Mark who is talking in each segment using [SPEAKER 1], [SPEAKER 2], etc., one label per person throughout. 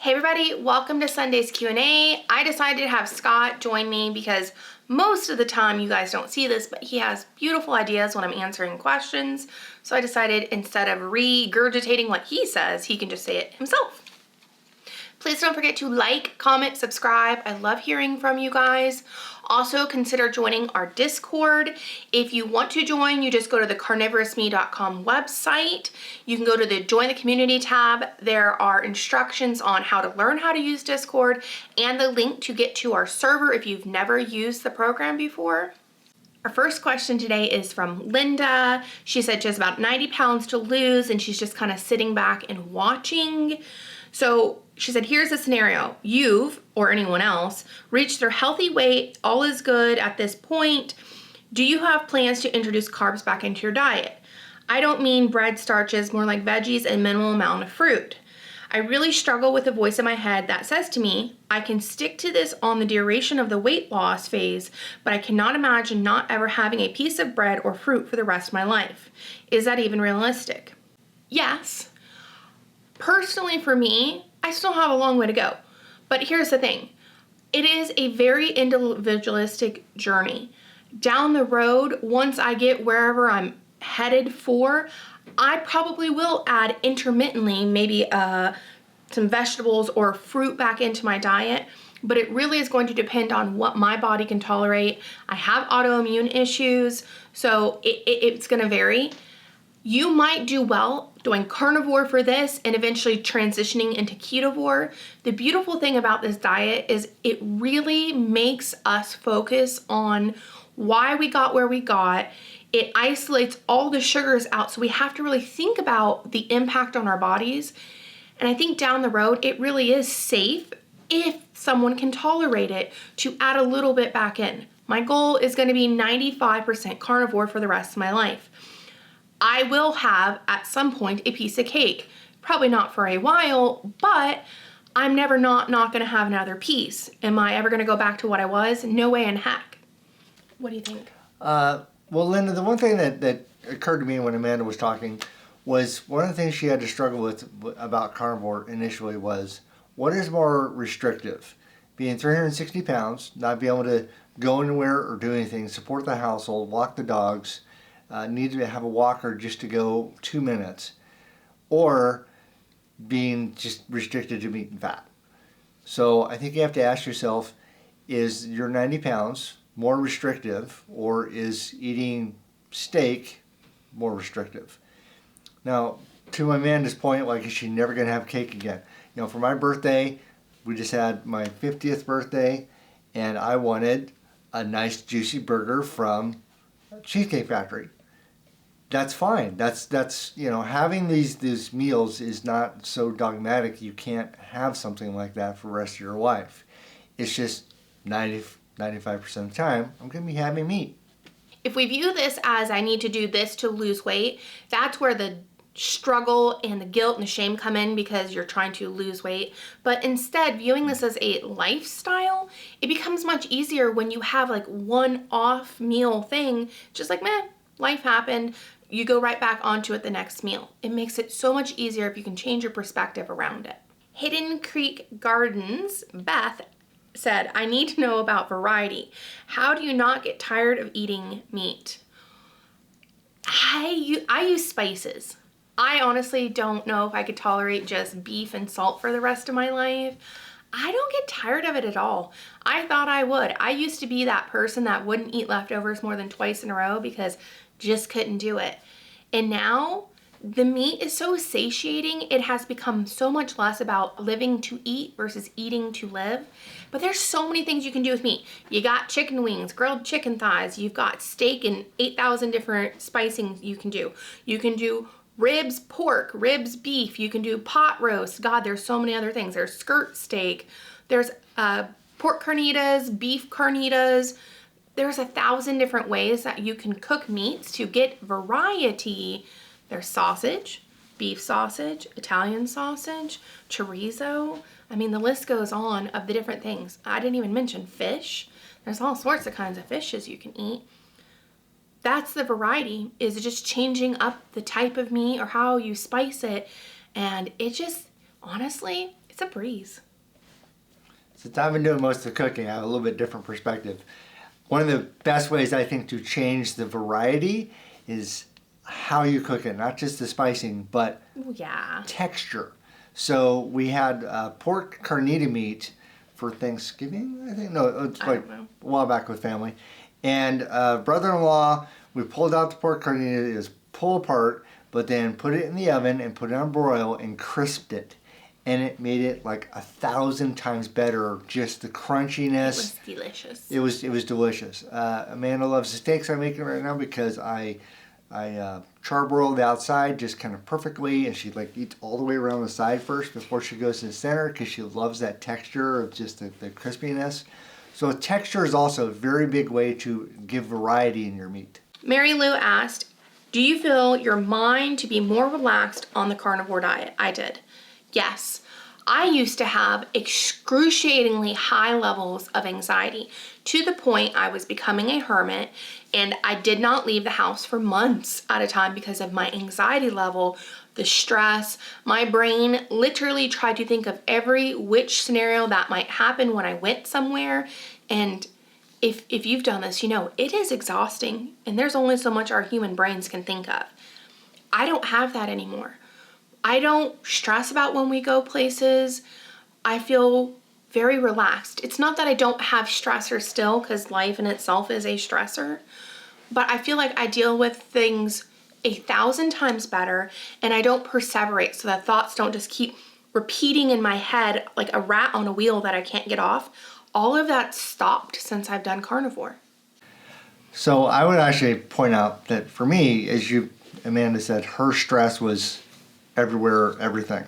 [SPEAKER 1] Hey everybody, welcome to Sunday's Q&A. I decided to have Scott join me because most of the time you guys don't see this, but he has beautiful ideas when I'm answering questions. So I decided instead of regurgitating what he says, he can just say it himself. Please don't forget to like, comment, subscribe. I love hearing from you guys. Also, consider joining our Discord. If you want to join, you just go to the carnivoreisme.com website. You can go to the Join the Community tab. There are instructions on how to learn how to use Discord and the link to get to our server if you've never used the program before. Our first question today is from Linda. She said she has about 90 pounds to lose and she's just kind of sitting back and watching. So she said, here's a scenario. You've, or anyone else, reached their healthy weight, all is good at this point. Do you have plans to introduce carbs back into your diet? I don't mean bread, starches, more like veggies and minimal amount of fruit. I really struggle with a voice in my head that says to me, I can stick to this on the duration of the weight loss phase, but I cannot imagine not ever having a piece of bread or fruit for the rest of my life. Is that even realistic? Yes. Personally, for me, I still have a long way to go. But here's the thing. It is a very individualistic journey. Down the road, once I get wherever I'm headed for, I probably will add intermittently maybe some vegetables or fruit back into my diet, but it really is going to depend on what my body can tolerate. I have autoimmune issues, so it's going to vary. You might do well doing carnivore for this and eventually transitioning into ketovore. The beautiful thing about this diet is it really makes us focus on why we got where we got. It isolates all the sugars out, so we have to really think about the impact on our bodies. And I think down the road, it really is safe if someone can tolerate it to add a little bit back in. My goal is going to be 95% carnivore for the rest of my life. I will have at some point a piece of cake. Probably not for a while, but I'm never not going to have another piece. Am I ever going to go back to what I was? No way in heck. What do you think?
[SPEAKER 2] Well, Linda, the one thing that occurred to me when Amanda was talking was one of the things she had to struggle with about carnivore initially was what is more restrictive? Being 360 pounds, not being able to go anywhere or do anything, support the household, walk the dogs, need to have a walker just to go 2 minutes, or being just restricted to meat and fat. So I think you have to ask yourself, is your 90 pounds more restrictive, or is eating steak more restrictive? Now, to Amanda's point, like, is she never going to have cake again? You know, for my birthday, we just had my 50th birthday, and I wanted a nice juicy burger from Cheesecake Factory. That's fine. That's you know, having these meals is not so dogmatic. You can't have something like that for the rest of your life. It's just 95% of the time, I'm going to be having meat.
[SPEAKER 1] If we view this as I need to do this to lose weight, that's where the struggle and the guilt and the shame come in because you're trying to lose weight. But instead, viewing this as a lifestyle, it becomes much easier when you have like one off meal thing, just like, meh, life happened. You go right back onto it the next meal. It makes it so much easier if you can change your perspective around it. Hidden Creek Gardens, Beth said, I need to know about variety. How do you not get tired of eating meat? I use spices. I honestly don't know if I could tolerate just beef and salt for the rest of my life. I don't get tired of it at all. I thought I would. I used to be that person that wouldn't eat leftovers more than twice in a row because just couldn't do it. And now the meat is so satiating. It has become so much less about living to eat versus eating to live. But there's so many things you can do with meat. You got chicken wings, grilled chicken thighs. You've got steak and 8,000 different spicings you can do. You can do ribs pork, ribs beef. You can do pot roast. God, there's so many other things. There's skirt steak. There's pork carnitas, beef carnitas. There's 1,000 different ways that you can cook meats to get variety. There's sausage, beef sausage, Italian sausage, chorizo. I mean, the list goes on of the different things. I didn't even mention fish. There's all sorts of kinds of fishes you can eat. That's the variety, is just changing up the type of meat or how you spice it. And it just, honestly, It's a breeze.
[SPEAKER 2] Since I've been doing most of the cooking, I have a little bit different perspective. One of the best ways I think to change the variety is how you cook it, not just the spicing, but texture. So we had pork carnita meat for Thanksgiving, I think. No, it's like a while back with family. And brother-in-law, we pulled out the pork carnita, it was pulled apart, but then put it in the oven and put it on broil and crisped it. And it made it like 1,000 times better. Just the crunchiness.
[SPEAKER 1] It was delicious.
[SPEAKER 2] It was delicious. Amanda loves the steaks I'm making right now because I charbroil the outside just kind of perfectly, and she like eats all the way around the side first before she goes to the center because she loves that texture of just the crispiness. So texture is also a very big way to give variety in your meat.
[SPEAKER 1] Mary Lou asked, do you feel your mind to be more relaxed on the carnivore diet? I did. Yes, I used to have excruciatingly high levels of anxiety to the point I was becoming a hermit, and I did not leave the house for months at a time because of my anxiety level, the stress. My brain literally tried to think of every which scenario that might happen when I went somewhere. And if you've done this, you know, it is exhausting, and there's only so much our human brains can think of. I don't have that anymore. I don't stress about when we go places. I feel very relaxed. It's not that I don't have stressors still, because life in itself is a stressor, but I feel like I deal with things 1,000 times better, and I don't perseverate, so that thoughts don't just keep repeating in my head like a rat on a wheel that I can't get off. All of that stopped since I've done carnivore.
[SPEAKER 2] So I would actually point out that for me, as Amanda said, her stress was everywhere, everything.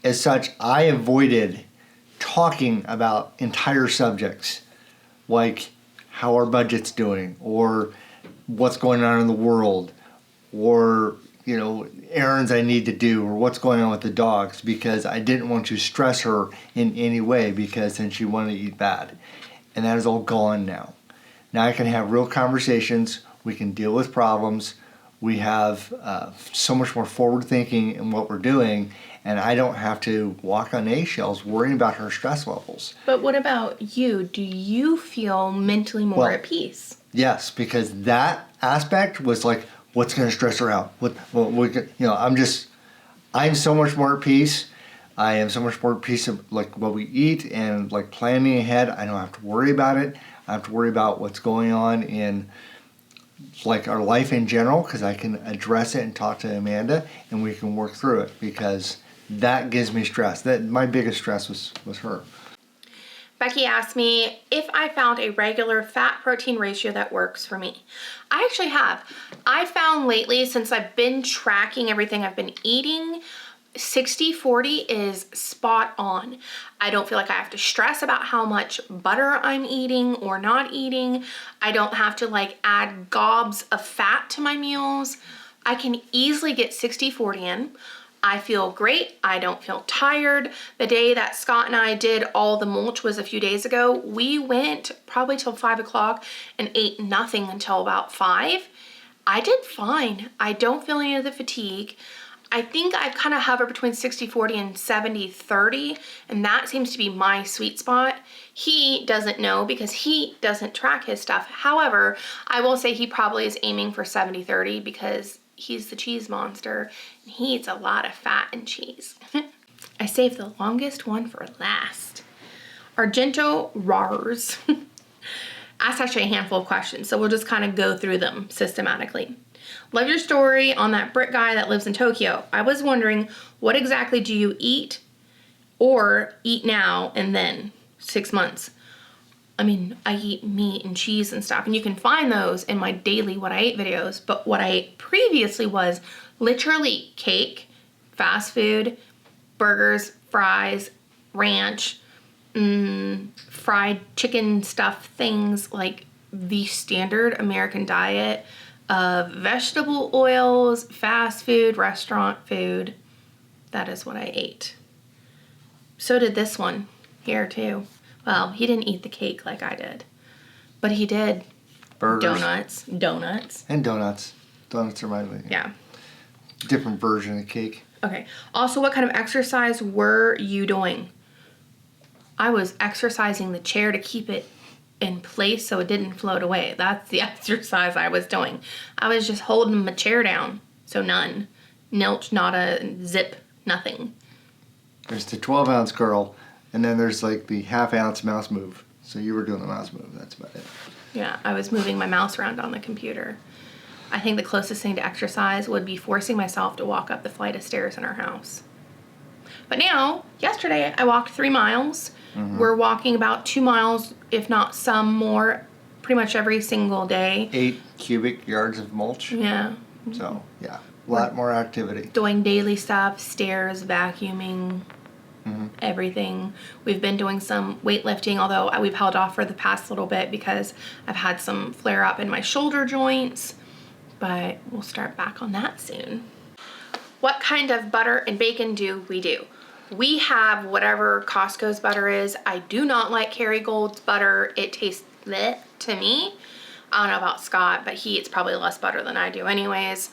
[SPEAKER 2] As such, I avoided talking about entire subjects like how our budget's doing, or what's going on in the world, or errands I need to do, or what's going on with the dogs, because I didn't want to stress her in any way, because then she wanted to eat bad. And that is all gone now. Now I can have real conversations, we can deal with problems, we have so much more forward thinking in what we're doing, and I don't have to walk on eggshells worrying about her stress levels.
[SPEAKER 1] But what about you? Do you feel mentally more at peace?
[SPEAKER 2] Yes, because that aspect was like, what's going to stress her out? I'm so much more at peace. I am so much more at peace of like what we eat and like planning ahead. I don't have to worry about it. I have to worry about what's going on in like our life in general, because I can address it and talk to Amanda and we can work through it, because that gives me stress. That my biggest stress was her.
[SPEAKER 1] Becky asked me if I found a regular fat protein ratio that works for me. I actually have. I found lately, since I've been tracking everything I've been eating, 60-40 is spot on. I don't feel like I have to stress about how much butter I'm eating or not eating. I don't have to like add gobs of fat to my meals. I can easily get 60-40 in. I feel great. I don't feel tired. The day that Scott and I did all the mulch was a few days ago. We went probably till 5 o'clock and ate nothing until about 5. I did fine. I don't feel any of the fatigue. I think I kind of hover between 60-40 and 70-30, and that seems to be my sweet spot. He doesn't know because he doesn't track his stuff. However, I will say he probably is aiming for 70-30 because he's the cheese monster and he eats a lot of fat and cheese. I saved the longest one for last. Argento Rars asked actually a handful of questions, so we'll just kind of go through them systematically. Love your story on that Brit guy that lives in Tokyo. I was wondering, what exactly do you eat or eat now and then 6 months? I mean, I eat meat and cheese and stuff, and you can find those in my daily what I ate videos, but what I ate previously was literally cake, fast food, burgers, fries, ranch, fried chicken stuff, things like the standard American diet of vegetable oils, fast food, restaurant food. That is what I ate. So did this one here too. Well, he didn't eat the cake like I did, but he did
[SPEAKER 2] Burgers.
[SPEAKER 1] donuts.
[SPEAKER 2] And donuts. Donuts are my
[SPEAKER 1] Yeah.
[SPEAKER 2] different version of cake.
[SPEAKER 1] Okay. Also, what kind of exercise were you doing? I was exercising the chair to keep it in place so it didn't float away. That's the exercise I was doing. I was just holding my chair down. So none. Nilch, not a zip, nothing.
[SPEAKER 2] There's the 12-ounce curl, and then there's like the half-ounce mouse move. So you were doing the mouse move. That's about it.
[SPEAKER 1] Yeah, I was moving my mouse around on the computer. I think the closest thing to exercise would be forcing myself to walk up the flight of stairs in our house. But now, yesterday, I walked 3 miles. We're walking about 2 miles, if not some more, pretty much every single day.
[SPEAKER 2] 8 cubic yards of mulch.
[SPEAKER 1] Yeah.
[SPEAKER 2] So, yeah, a lot more activity.
[SPEAKER 1] Doing daily stuff, stairs, vacuuming, everything. We've been doing some weightlifting, although we've held off for the past little bit because I've had some flare up in my shoulder joints. But we'll start back on that soon. What kind of butter and bacon do we do? We have whatever Costco's butter is. I do not like Kerrygold's butter. It tastes bleh to me. I don't know about Scott, but he eats probably less butter than I do anyways.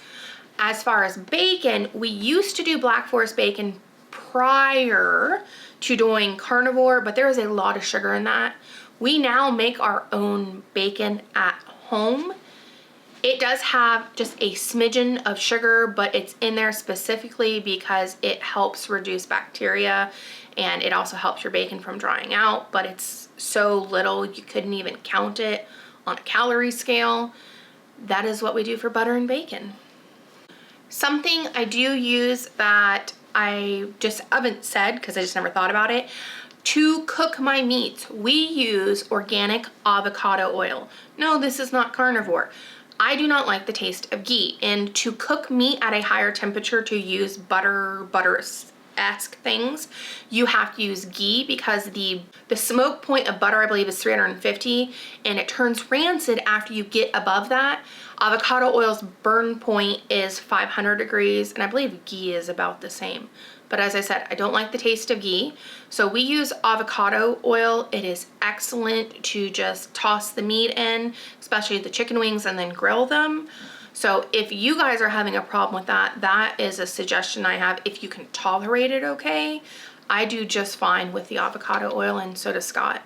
[SPEAKER 1] As far as bacon, we used to do Black Forest bacon prior to doing carnivore, but there is a lot of sugar in that. We now make our own bacon at home. It does have just a smidgen of sugar, but it's in there specifically because it helps reduce bacteria and it also helps your bacon from drying out, but it's so little you couldn't even count it on a calorie scale. That is what we do for butter and bacon. Something I do use that I just haven't said because I just never thought about it. To cook my meats, we use organic avocado oil. No, this is not carnivore. I do not like the taste of ghee, and to cook meat at a higher temperature to use butter-esque things, you have to use ghee because the smoke point of butter, I believe, is 350, and it turns rancid after you get above that. Avocado oil's burn point is 500 degrees, and I believe ghee is about the same. But as I said, I don't like the taste of ghee. So we use avocado oil. It is excellent to just toss the meat in, especially the chicken wings, and then grill them. So if you guys are having a problem with that, that is a suggestion I have. If you can tolerate it okay, I do just fine with the avocado oil, and so does Scott.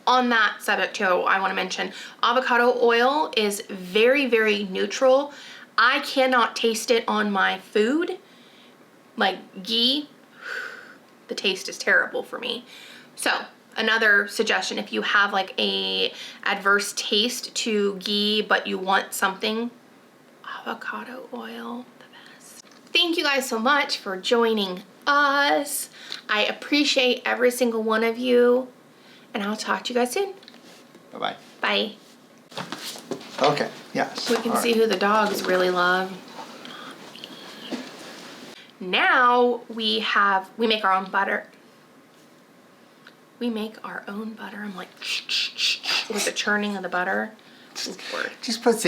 [SPEAKER 1] On that subject too, I want to mention avocado oil is very, very neutral. I cannot taste it on my food. Like ghee, the taste is terrible for me. So another suggestion, if you have like a adverse taste to ghee, but you want something, avocado oil, the best. Thank you guys so much for joining us. I appreciate every single one of you, and I'll talk to you guys soon.
[SPEAKER 2] Bye-bye.
[SPEAKER 1] Bye.
[SPEAKER 2] Okay, yes.
[SPEAKER 1] We can see who the dogs really love. Now we make our own butter. We make our own butter. I'm like, with the churning of the butter.
[SPEAKER 2] Just put